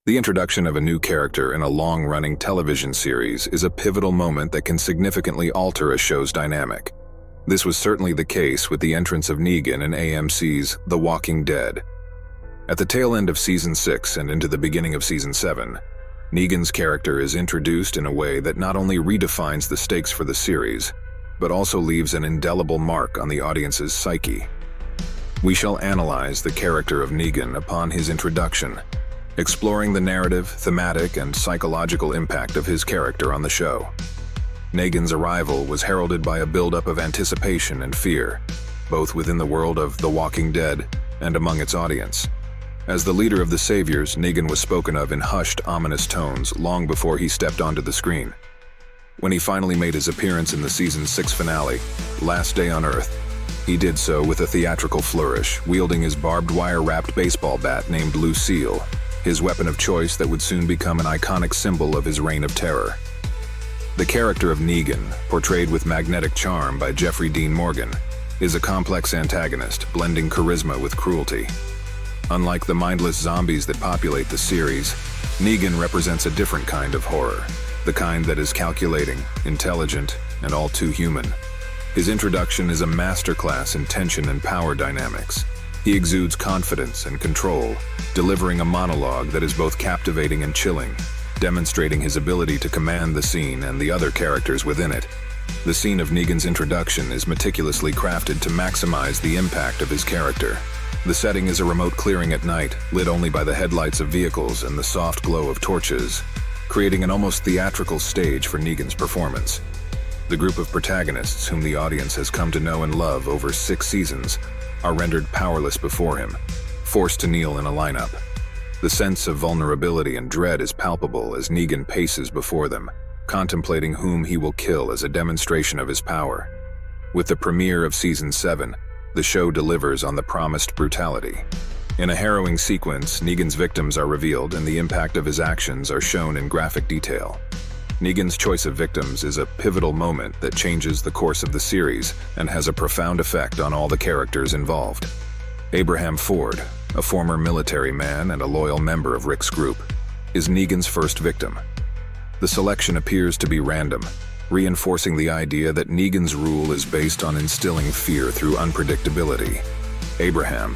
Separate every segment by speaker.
Speaker 1: The introduction of a new character in a long-running television series is a pivotal moment that can significantly alter a show's dynamic. This was certainly the case with the entrance of Negan in AMC's The Walking Dead. At the tail end of Season 6 and into the beginning of Season 7, Negan's character is introduced in a way that not only redefines the stakes for the series, but also leaves an indelible mark on the audience's psyche. We shall analyze the character of Negan upon his introduction, exploring the narrative, thematic, and psychological impact of his character on the show. Negan's arrival was heralded by a buildup of anticipation and fear, both within the world of The Walking Dead and among its audience. As the leader of the Saviors, Negan was spoken of in hushed, ominous tones long before he stepped onto the screen. When he finally made his appearance in the Season 6 finale, Last Day on Earth, he did so with a theatrical flourish, wielding his barbed wire-wrapped baseball bat named Lucille, his weapon of choice that would soon become an iconic symbol of his reign of terror. The character of Negan, portrayed with magnetic charm by Jeffrey Dean Morgan, is a complex antagonist, blending charisma with cruelty. Unlike the mindless zombies that populate the series, Negan represents a different kind of horror, the kind that is calculating, intelligent, and all too human. His introduction is a masterclass in tension and power dynamics. He exudes confidence and control, delivering a monologue that is both captivating and chilling, demonstrating his ability to command the scene and the other characters within it. The scene of Negan's introduction is meticulously crafted to maximize the impact of his character. The setting is a remote clearing at night, lit only by the headlights of vehicles and the soft glow of torches, creating an almost theatrical stage for Negan's performance. The group of protagonists whom the audience has come to know and love over 6 seasons are rendered powerless before him, forced to kneel in a lineup. The sense of vulnerability and dread is palpable as Negan paces before them, contemplating whom he will kill as a demonstration of his power. With the premiere of Season 7, the show delivers on the promised brutality. In a harrowing sequence, Negan's victims are revealed and the impact of his actions are shown in graphic detail. Negan's choice of victims is a pivotal moment that changes the course of the series and has a profound effect on all the characters involved. Abraham Ford, a former military man and a loyal member of Rick's group, is Negan's first victim. The selection appears to be random, reinforcing the idea that Negan's rule is based on instilling fear through unpredictability. Abraham,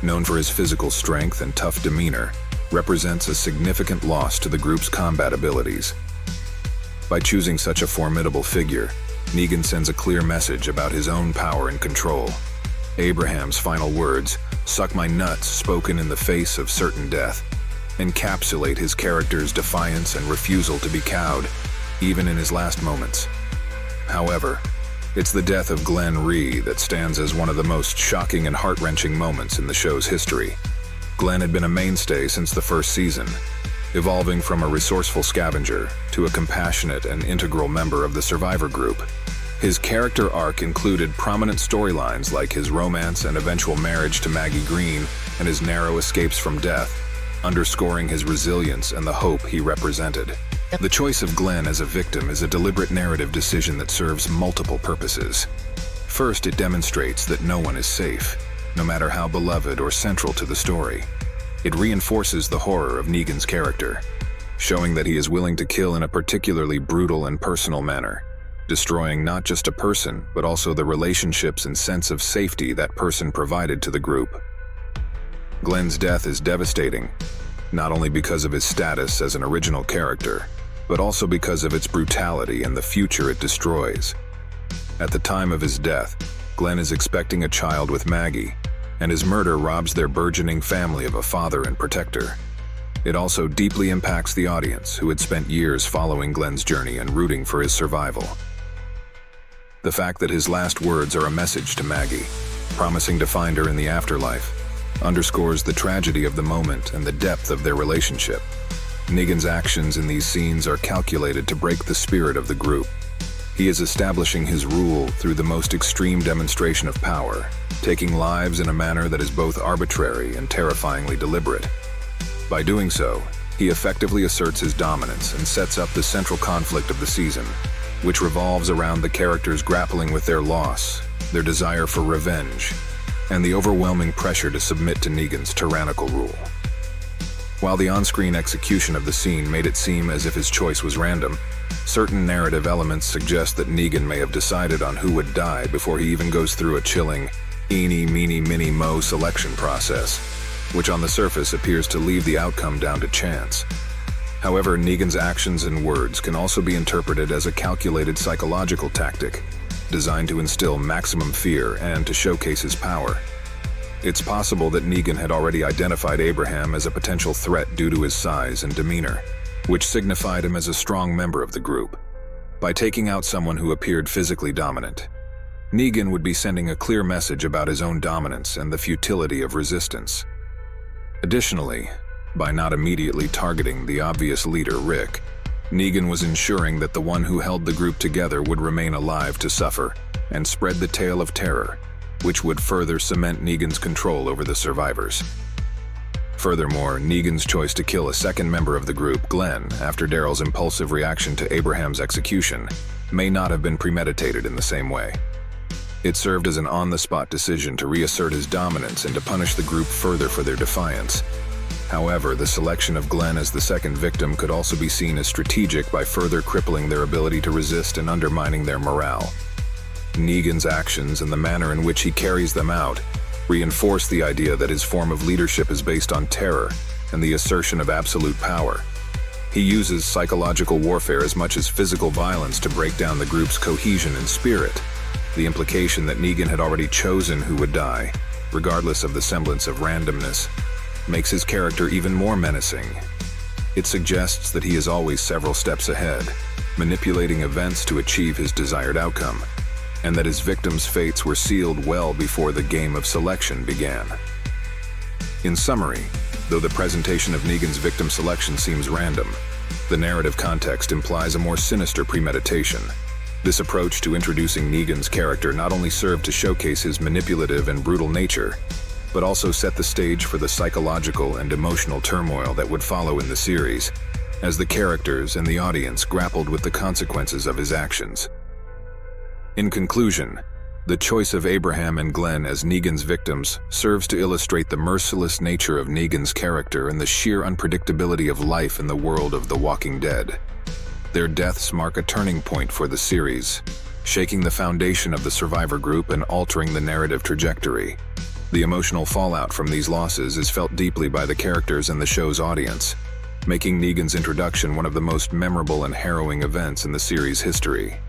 Speaker 1: known for his physical strength and tough demeanor, represents a significant loss to the group's combat abilities. By choosing such a formidable figure, Negan sends a clear message about his own power and control. Abraham's final words, "Suck my nuts," spoken in the face of certain death, encapsulate his character's defiance and refusal to be cowed, even in his last moments. However, it's the death of Glenn Rhee that stands as one of the most shocking and heart-wrenching moments in the show's history. Glenn had been a mainstay since the first season, evolving from a resourceful scavenger to a compassionate and integral member of the survivor group. His character arc included prominent storylines like his romance and eventual marriage to Maggie Green and his narrow escapes from death, underscoring his resilience and the hope he represented. The choice of Glenn as a victim is a deliberate narrative decision that serves multiple purposes. First, it demonstrates that no one is safe, no matter how beloved or central to the story. It reinforces the horror of Negan's character, showing that he is willing to kill in a particularly brutal and personal manner, destroying not just a person, but also the relationships and sense of safety that person provided to the group. Glenn's death is devastating, not only because of his status as an original character, but also because of its brutality and the future it destroys. At the time of his death, Glenn is expecting a child with Maggie, and his murder robs their burgeoning family of a father and protector. It also deeply impacts the audience, who had spent years following Glenn's journey and rooting for his survival. The fact that his last words are a message to Maggie, promising to find her in the afterlife, underscores the tragedy of the moment and the depth of their relationship. Negan's actions in these scenes are calculated to break the spirit of the group. He is establishing his rule through the most extreme demonstration of power, taking lives in a manner that is both arbitrary and terrifyingly deliberate. By doing so, he effectively asserts his dominance and sets up the central conflict of the season, which revolves around the characters grappling with their loss, their desire for revenge, and the overwhelming pressure to submit to Negan's tyrannical rule. While the on-screen execution of the scene made it seem as if his choice was random, certain narrative elements suggest that Negan may have decided on who would die before he even goes through a chilling eeny, meeny, miny, mo selection process, which on the surface appears to leave the outcome down to chance. However, Negan's actions and words can also be interpreted as a calculated psychological tactic, designed to instill maximum fear and to showcase his power. It's possible that Negan had already identified Abraham as a potential threat due to his size and demeanor, which signified him as a strong member of the group. By taking out someone who appeared physically dominant, Negan would be sending a clear message about his own dominance and the futility of resistance. Additionally, by not immediately targeting the obvious leader, Rick, Negan was ensuring that the one who held the group together would remain alive to suffer and spread the tale of terror, which would further cement Negan's control over the survivors. Furthermore, Negan's choice to kill a second member of the group, Glenn, after Daryl's impulsive reaction to Abraham's execution, may not have been premeditated in the same way. It served as an on-the-spot decision to reassert his dominance and to punish the group further for their defiance. However, the selection of Glenn as the second victim could also be seen as strategic by further crippling their ability to resist and undermining their morale. Negan's actions and the manner in which he carries them out reinforce the idea that his form of leadership is based on terror and the assertion of absolute power. He uses psychological warfare as much as physical violence to break down the group's cohesion and spirit. The implication that Negan had already chosen who would die, regardless of the semblance of randomness, makes his character even more menacing. It suggests that he is always several steps ahead, manipulating events to achieve his desired outcome, and that his victims' fates were sealed well before the game of selection began. In summary, though the presentation of Negan's victim selection seems random, the narrative context implies a more sinister premeditation. This approach to introducing Negan's character not only served to showcase his manipulative and brutal nature, but also set the stage for the psychological and emotional turmoil that would follow in the series, as the characters and the audience grappled with the consequences of his actions. In conclusion, the choice of Abraham and Glenn as Negan's victims serves to illustrate the merciless nature of Negan's character and the sheer unpredictability of life in the world of The Walking Dead. Their deaths mark a turning point for the series, shaking the foundation of the survivor group and altering the narrative trajectory. The emotional fallout from these losses is felt deeply by the characters and the show's audience, making Negan's introduction one of the most memorable and harrowing events in the series' history.